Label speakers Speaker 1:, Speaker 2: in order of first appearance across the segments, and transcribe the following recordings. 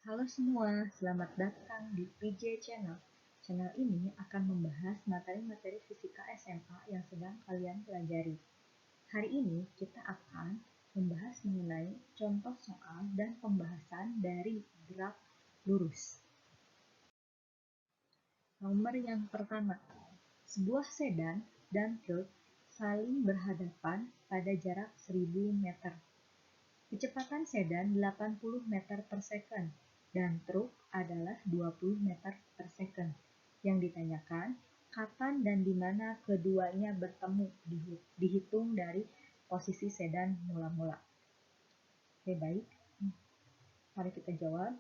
Speaker 1: Halo semua, selamat datang di PJ Channel. Channel ini akan membahas materi-materi fisika SMA yang sedang kalian pelajari. Hari ini kita akan membahas mengenai contoh soal dan pembahasan dari graf lurus. Nomor yang pertama, sebuah sedan dan truk saling berhadapan pada jarak 1000 meter. Kecepatan sedan 80 meter per second dan truk adalah 20 meter per second. Yang ditanyakan, kapan dan di mana keduanya bertemu dihitung dari posisi sedan mula-mula. Oke, baik. Mari kita jawab.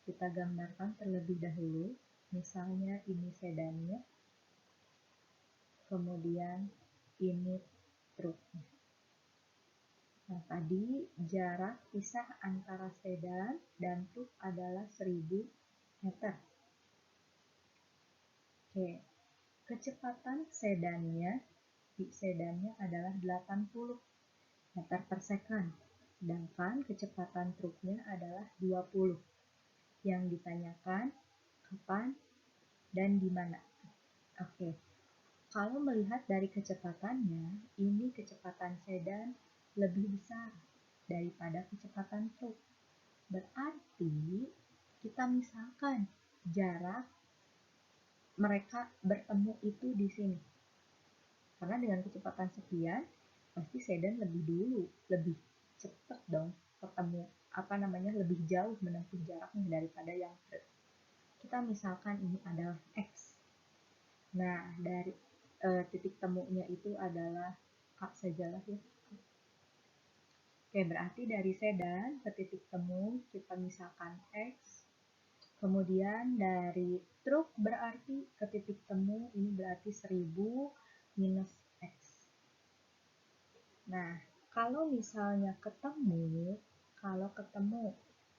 Speaker 1: Kita gambarkan terlebih dahulu. Misalnya ini sedannya, kemudian ini truknya. Nah, tadi jarak pisah antara sedan dan truk adalah 1000 meter. Oke, kecepatan sedannya adalah 80 meter per second, sedangkan kecepatan truknya adalah 20. Yang ditanyakan kapan dan di mana. Oke, kalau melihat dari kecepatannya, ini kecepatan sedan lebih besar daripada kecepatan truk. Berarti kita misalkan jarak mereka bertemu itu di sini. Karena dengan kecepatan sekian, pasti sedan lebih cepat dong ketemu, lebih jauh menempuh jaraknya daripada yang truk. Kita misalkan ini adalah X. Nah, dari titik temunya itu adalah A sajalah ya. Oke, berarti dari sedan ke titik temu kita misalkan X. Kemudian dari truk berarti ke titik temu ini berarti 1000 minus X. Nah, kalau misalnya ketemu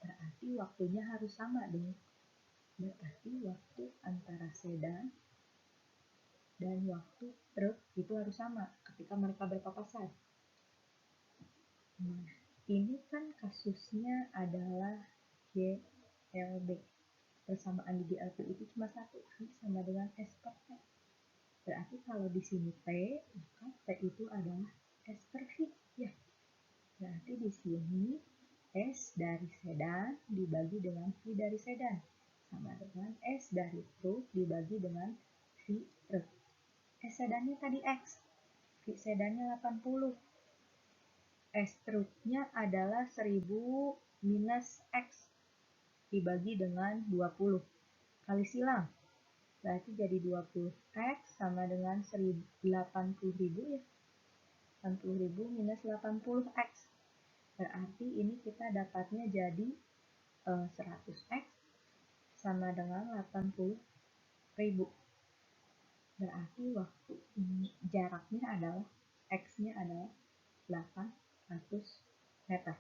Speaker 1: berarti waktunya harus sama dong. Berarti waktu antara sedan dan waktu truk itu harus sama ketika mereka berpapasan. Nah, ini kan kasusnya adalah GLB. Persamaan di GLB itu cuma satu, V sama dengan S per T. Berarti kalau di sini T, maka T itu adalah S per V. Ya. Berarti di sini S dari sedan dibagi dengan V dari sedan. Sama dengan S dari truk dibagi dengan V truk. S sedannya tadi X. V sedannya 80. S truknya adalah 1000 minus X dibagi dengan 20. Kali silang. Berarti jadi 20X sama dengan 80.000 ya. 80.000 minus 80X. Berarti ini kita dapatnya jadi 100X sama dengan 80.000. Berarti waktu ini jaraknya adalah X-nya adalah 800 meter.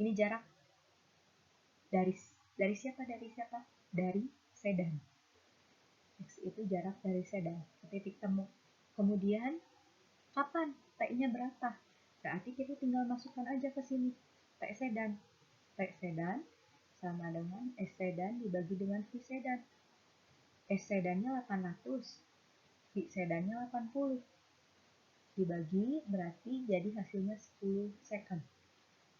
Speaker 1: Ini jarak dari siapa? Dari sedan. X itu jarak dari sedan ke titik temu. Kemudian kapan? T-nya berapa? Berarti kita tinggal masukkan aja ke sini. T sedan. T sedan sama dengan S sedan dibagi dengan V sedan. S sedannya 800. V sedannya 80. Dibagi berarti jadi hasilnya 10 second.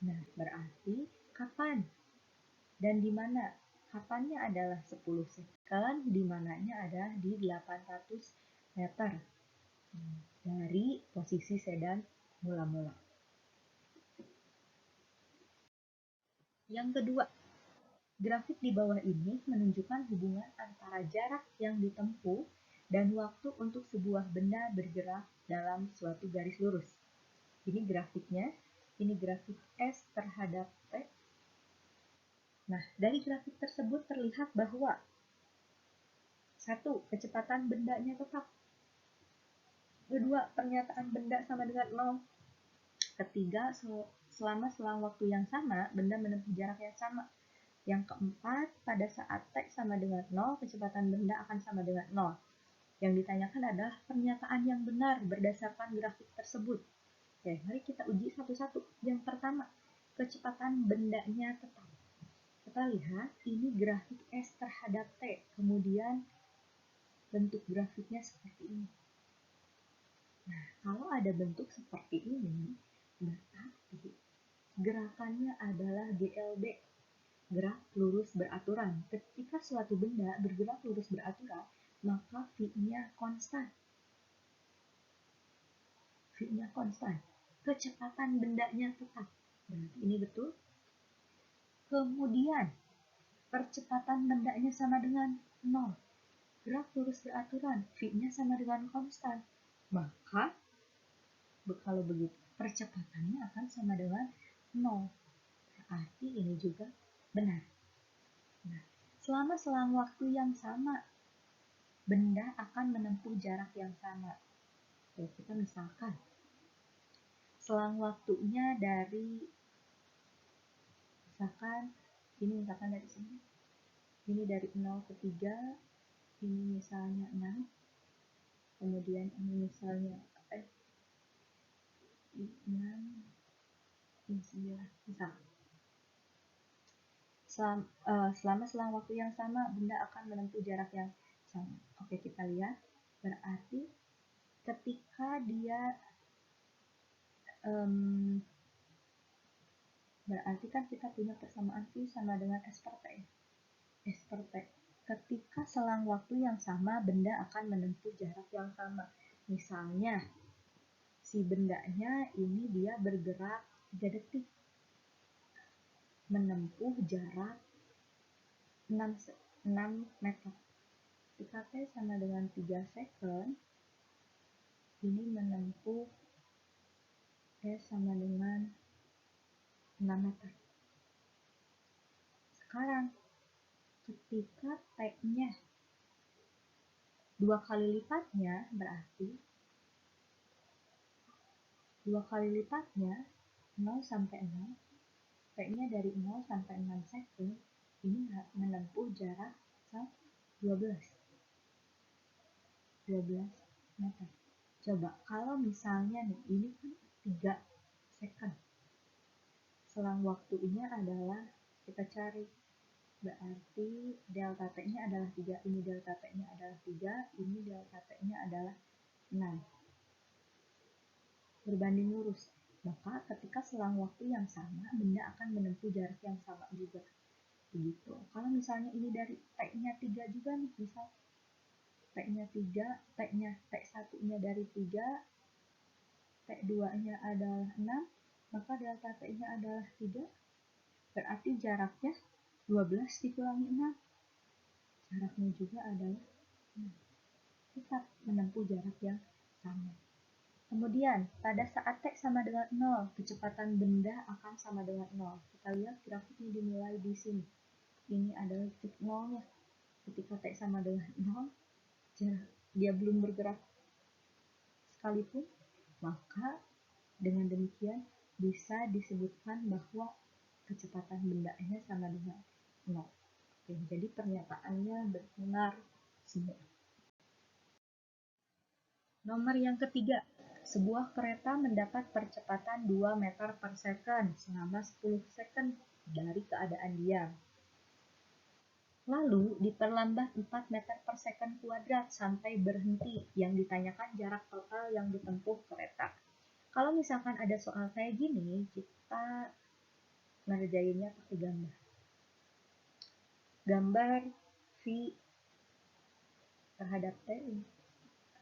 Speaker 1: Nah, berarti kapan dan di mana? Kapannya adalah 10 second, di mananya adalah di 800 meter dari posisi sedan mula-mula. Yang kedua, grafik di bawah ini menunjukkan hubungan antara jarak yang ditempuh dan waktu untuk sebuah benda bergerak dalam suatu garis lurus. Ini grafiknya, ini grafik S terhadap T. Nah, dari grafik tersebut terlihat bahwa 1. Kecepatan bendanya tetap. Kedua, pernyataan benda sama dengan 0. Ketiga, selama selang waktu yang sama, benda menempuh jarak yang sama. Yang keempat, pada saat T sama dengan 0, kecepatan benda akan sama dengan 0. Yang ditanyakan adalah pernyataan yang benar berdasarkan grafik tersebut. Oke, mari kita uji satu-satu. Yang pertama, kecepatan bendanya tetap. kita lihat ini grafik S terhadap T, kemudian bentuk grafiknya seperti ini. Nah, kalau ada bentuk seperti ini, berarti gerakannya adalah GLB, gerak lurus beraturan. Ketika suatu benda bergerak lurus beraturan, maka V-nya konstan. V-nya konstan. Kecepatan bendanya tetap. Berarti ini betul. Kemudian, percepatan bendanya sama dengan 0. Gerak lurus beraturan, V-nya sama dengan konstan. Maka, kalau begitu, percepatannya akan sama dengan 0. Berarti ini juga benar. Nah, selama selang waktu yang sama, benda akan menempuh jarak yang sama. Oke, kita misalkan, selang waktunya dari, misalkan dari sini, ini dari 0 ke 3, ini misalnya 6, kemudian ini misalnya 6, ini 9, misal. Selama selang waktu yang sama, benda akan menempuh jarak yang sama. Oke, kita lihat. Berarti ketika dia berarti kan kita punya persamaan V sama dengan S per T. S per T. Ketika selang waktu yang sama, benda akan menempuh jarak yang sama. Misalnya, si bendanya ini dia bergerak 3 detik. Menempuh jarak 6 meter. Ketika T sama dengan 3 second, ini menempuh T sama dengan 6 meter. Sekarang, ketika T-nya 2 kali lipatnya, berarti 2 kali lipatnya 0 sampai 6, T-nya dari 0 sampai 6 second, ini menempuh jarak 12 meter. Coba, kalau misalnya nih, ini kan 3 second. Selang waktunya adalah, kita cari, berarti delta T-nya adalah 3, ini delta T-nya adalah 3, ini delta T-nya adalah 6. Berbanding lurus. Maka ketika selang waktu yang sama, benda akan menempuh jarak yang sama juga. Begitu. Kalau misalnya ini dari T-nya 3 juga nih, misal T-nya 3, T1-nya dari 3, T2-nya adalah 6, maka delta T-nya adalah 3, berarti jaraknya 12 dikurangi 6. Jaraknya juga adalah 6. Tetap menempuh jarak yang sama. Kemudian, pada saat T sama dengan 0, kecepatan benda akan sama dengan 0. Kita lihat grafiknya dimulai di sini. Ini adalah titik 0-nya. Ketika T sama dengan 0, dia belum bergerak sekalipun, maka dengan demikian bisa disebutkan bahwa kecepatan bendanya sama dengan 0. Oke, jadi pernyataannya benar semua. Nomor yang ketiga, sebuah kereta mendapat percepatan 2 meter per second selama 10 second dari keadaan diam. Lalu diperlambat 4 meter per second kuadrat sampai berhenti, yang ditanyakan jarak total yang ditempuh kereta. Kalau misalkan ada soal kayak gini, kita ngerjainnya pakai gambar. Gambar V terhadap T.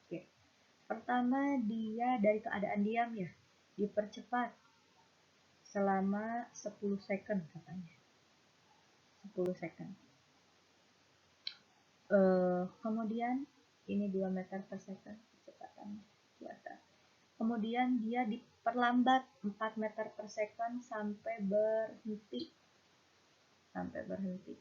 Speaker 1: Oke. Pertama, dia dari keadaan diam ya, dipercepat selama 10 second katanya. 10 second. Kemudian ini 2 meter per second kecepatan biasa. Kemudian dia diperlambat 4 meter per second sampai berhenti. Sampai berhenti.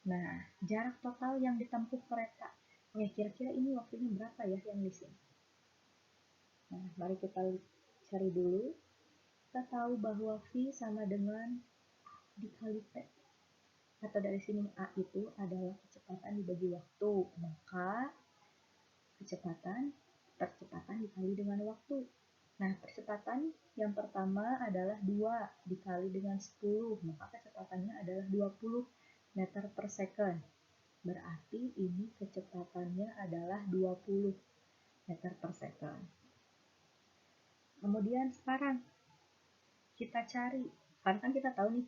Speaker 1: Nah, jarak total yang ditempuh kereta. Ya, kira-kira ini waktunya berapa ya yang di sini? Nah, mari kita cari dulu. Kita tahu bahwa V sama dengan dikali T. Atau dari sini A itu adalah kecepatan dibagi waktu. Maka percepatan dikali dengan waktu. Nah, percepatan yang pertama adalah 2 dikali dengan 10, maka kecepatannya adalah 20 meter per second. Berarti ini kecepatannya adalah 20 meter per second. Kemudian sekarang kita cari, karena kan kita tahu nih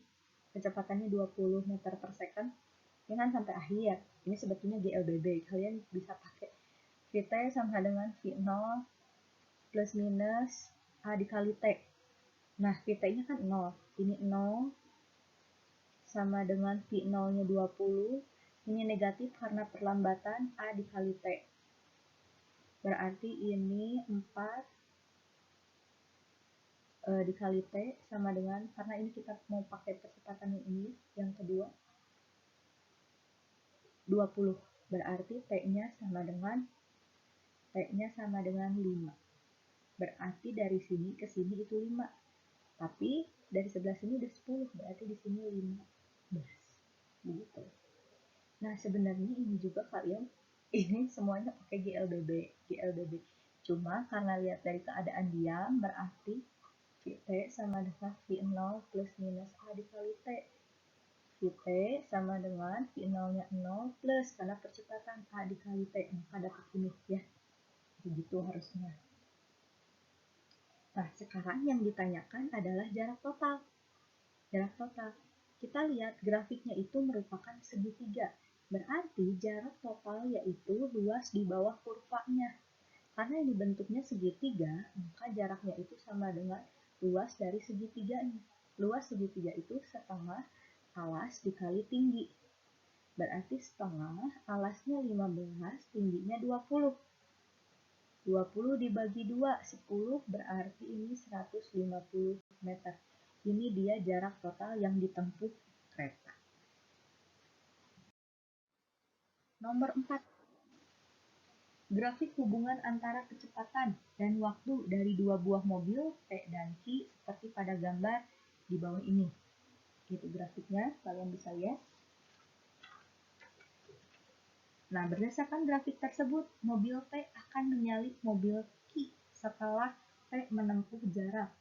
Speaker 1: kecepatannya 20 meter per second, jangan sampai akhir. Ini sebetulnya GLBB, kalian bisa pakai Vt sama dengan V0 plus minus A dikali T. Nah, Vt-nya kan 0, ini 0 sama dengan V0-nya 20, ini negatif karena perlambatan A dikali T. Berarti ini 4 dikali T sama dengan, karena ini kita mau pakai percepatan yang ini, yang kedua, 20. Berarti T-nya sama dengan 5. Berarti dari sini ke sini itu 5. Tapi dari sebelah sini udah 10, berarti di sini 15. Begitu. Nah, sebenarnya ini juga kalian, ini semuanya pakai GLBB. Cuma karena lihat dari keadaan diam, berarti Vt sama dengan V0 plus minus A dikali T. Vt sama dengan V0-nya 0 plus, karena percepatan A dikali T, maka dapat ini ya. Begitu harusnya. Nah, sekarang yang ditanyakan adalah jarak total. Jarak total. Kita lihat grafiknya itu merupakan segitiga. Berarti jarak total yaitu luas di bawah kurvanya. Karena ini bentuknya segitiga, maka jaraknya itu sama dengan luas dari segitiganya. Luas segitiga itu setengah alas dikali tinggi. Berarti setengah alasnya 15, tingginya 20. 20 dibagi 2, 10, berarti ini 150 meter. Ini dia jarak total yang ditempuh kereta. Nomor 4. Grafik hubungan antara kecepatan dan waktu dari dua buah mobil P dan Q seperti pada gambar di bawah ini. Itu grafiknya, kalian bisa lihat. Nah, berdasarkan grafik tersebut, mobil P akan menyalip mobil Q setelah P menempuh jarak.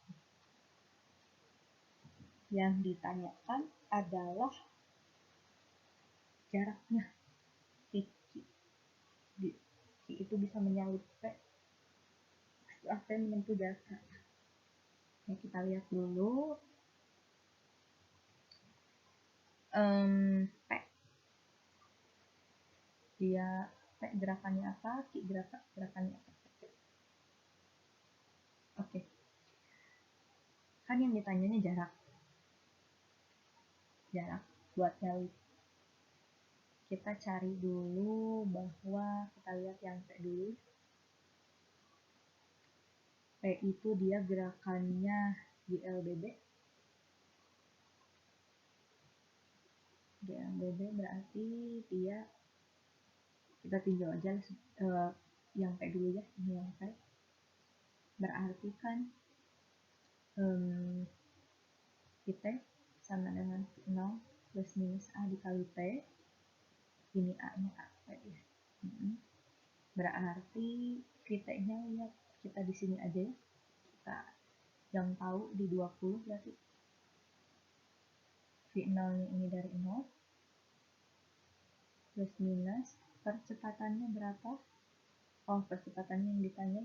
Speaker 1: Yang ditanyakan adalah jaraknya. Q itu bisa menyalip P setelah P menempuh jarak. Ya, kita lihat dulu. P. Dia P gerakannya apa? Q gerakannya apa? Oke. Kan yang ditanyanya jarak. Jarak buat nyalip. Kita cari dulu bahwa kita lihat yang P dulu. P itu dia gerakannya GLBB. GLBB berarti dia, kita tinjau aja yang P dulu ya, ini yang P. Berarti kan Vt sama dengan 0 plus minus A dikali T. Ini A-nya A ya. Berarti Vt-nya lihat, kita di sini aja ya. Kita yang tahu di 20 berarti V0-nya ini dari 0 plus minus percepatannya berapa? Oh, percepatannya yang ditanya.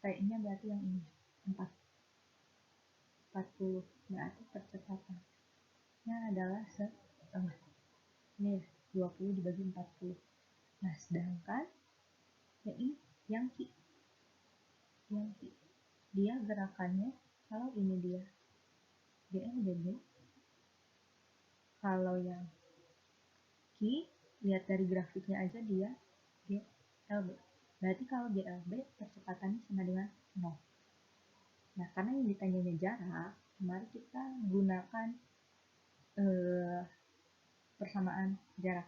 Speaker 1: T-nya berarti yang ini 40. Berarti percepatannya adalah setengah. Ini 20 dibagi 40. Nah, sedangkan yang Q. Dia gerakannya, kalau ini dia GLBB, kalau yang Q, lihat dari grafiknya aja dia GLB. Berarti kalau GLB percepatannya sama dengan 0. Nah, karena yang ditanyanya jarak, mari kita gunakan persamaan jarak.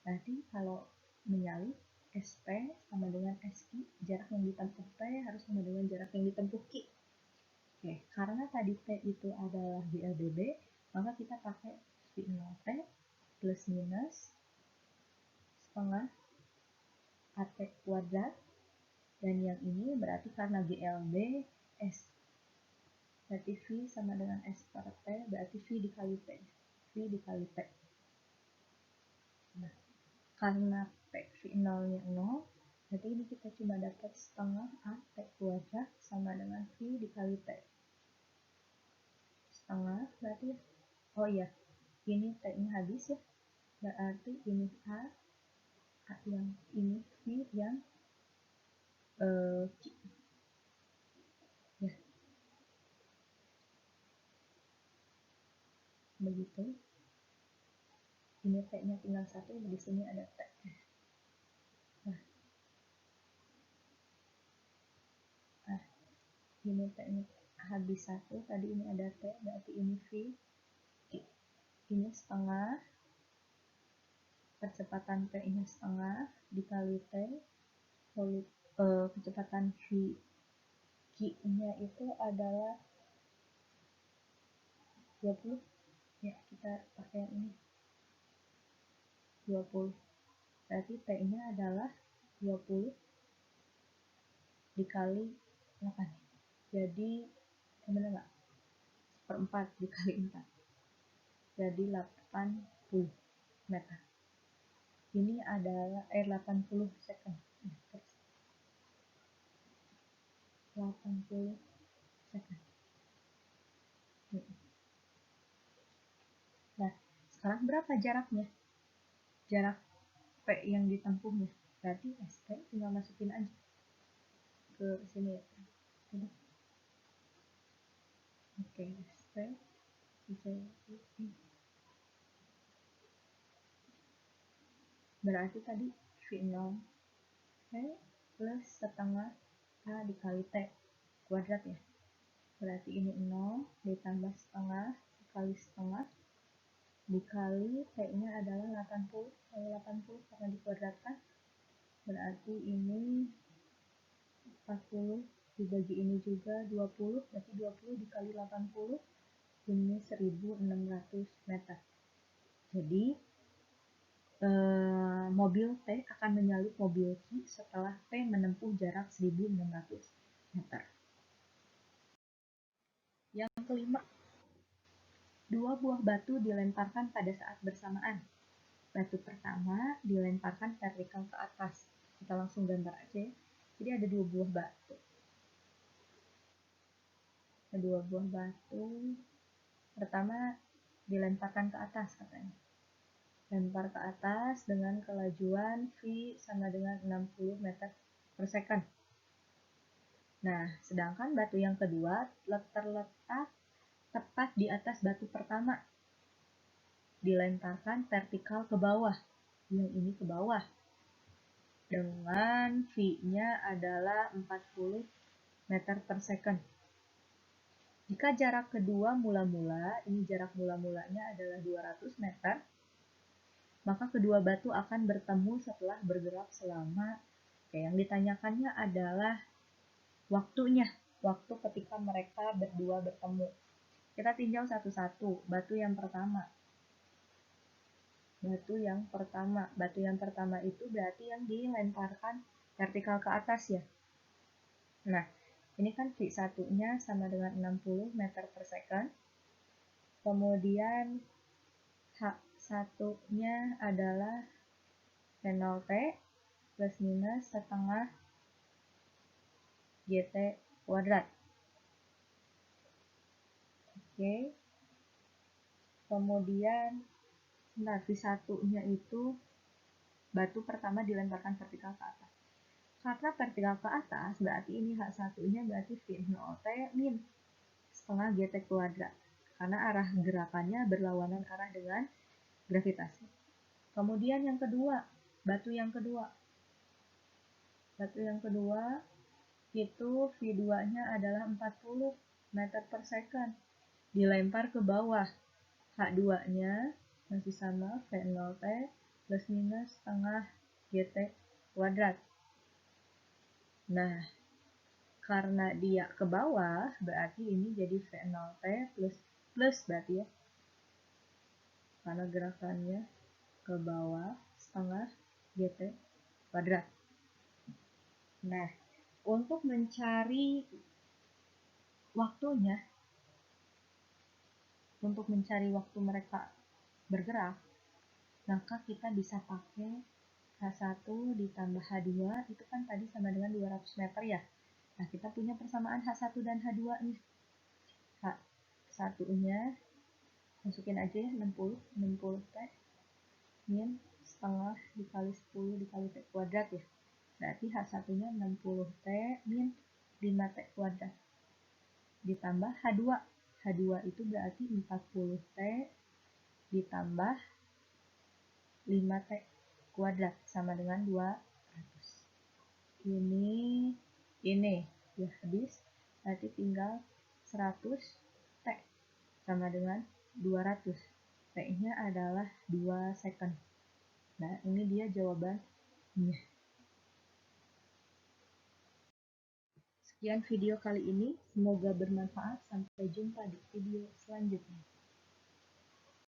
Speaker 1: Berarti kalau menyalip SP sama dengan SQ, jarak yang ditempuh P harus sama dengan jarak yang ditempuh Q. Oke, karena tadi T itu adalah GLBB, maka kita pakai V0T plus minus setengah AT kuadrat Dan yang ini berarti karena GLB S. Berarti V sama dengan S per T, berarti V dikali T. V dikali T. Nah, karena P V0-nya 0, berarti ini kita cuma dapat setengah A T kuadrat sama dengan V dikali T. Setengah berarti, oh iya, ini T-nya habis ya. Berarti ini A yang ini V yang Q. Ya. Begitu. Ini T-nya tinggal satu, di sini ada T. Nah, ini T-nya habis satu, tadi ini ada T, berarti ini V. Ini setengah, percepatan T-nya setengah, dikali T, kecepatan V Q-nya itu adalah 20. Ya, kita pakai ini 20. Berarti T-nya adalah 20 dikali 8. Jadi, benar nggak? 1/4 dikali 4. Jadi 80 meter. Ini adalah 80 second. 80 second. Nah, sekarang berapa jaraknya? Jarak P yang ditempuhnya. Berarti SP tinggal masukin aja ke sini ya. Oke, SP bisa berarti tadi V0 T plus setengah A dikali T kuadrat ya. Berarti ini 0 ditambah setengah dikali setengah dikali T-nya adalah 80. Kalau 80 karena dikuadratkan, berarti ini 40 dibagi ini juga 20, berarti 20 dikali 80, ini 1600 meter. Jadi, mobil T akan menyalip mobil Q setelah T menempuh jarak 1600 meter. Yang kelima, 2 buah batu dilemparkan pada saat bersamaan. Batu pertama dilemparkan vertikal ke atas. Kita langsung gambar aja ya. Jadi ada 2 buah batu. Kedua buah batu pertama dilemparkan ke atas katanya. Lempar ke atas dengan kelajuan V sama dengan 60 meter per second. Nah, sedangkan batu yang kedua terletak tepat di atas batu pertama. Dilemparkan vertikal ke bawah. Yang ini ke bawah. Dengan V-nya adalah 40 meter per second. Jika jarak kedua mula-mula, ini jarak mula-mulanya adalah 200 meter, maka kedua batu akan bertemu setelah bergerak selama, yang ditanyakannya adalah waktunya, waktu ketika mereka berdua bertemu. Kita tinjau satu-satu. Batu yang pertama. Batu yang pertama itu berarti yang dilemparkan vertikal ke atas ya. Nah, ini kan V1-nya sama dengan 60 meter per second. Kemudian H1-nya adalah V0T plus minus setengah GT kuadrat. Oke. Kemudian V1-nya itu batu pertama dilemparkan vertikal ke atas. Karena vertikal ke atas, berarti ini H1-nya berarti V0T min setengah GT kuadrat. Karena arah gerakannya berlawanan arah dengan gravitasi. Kemudian yang kedua, batu yang kedua. Batu yang kedua itu V2-nya adalah 40 meter per second. Dilempar ke bawah. H2-nya masih sama V0T plus minus setengah GT kuadrat. Nah, karena dia ke bawah, berarti ini jadi V0T plus berarti ya. Karena gerakannya ke bawah setengah GT kuadrat. Nah, Untuk mencari waktunya, untuk mencari waktu mereka bergerak, maka kita bisa pakai H1 ditambah H2, itu kan tadi sama dengan 200 meter ya. Nah, kita punya persamaan H1 dan H2 nih. H1-nya masukin aja ya, 60 T min setengah dikali 10 dikali T kuadrat ya. Berarti H1-nya 60 T min 5 T kuadrat. Ditambah H2. H2 itu berarti 40 T ditambah 5 T kuadrat sama dengan 200. Ini ya habis, berarti tinggal 100 T sama dengan 200. T-nya adalah 2 second. Nah, ini dia jawabannya. Sekian video kali ini, semoga bermanfaat. Sampai jumpa di video selanjutnya.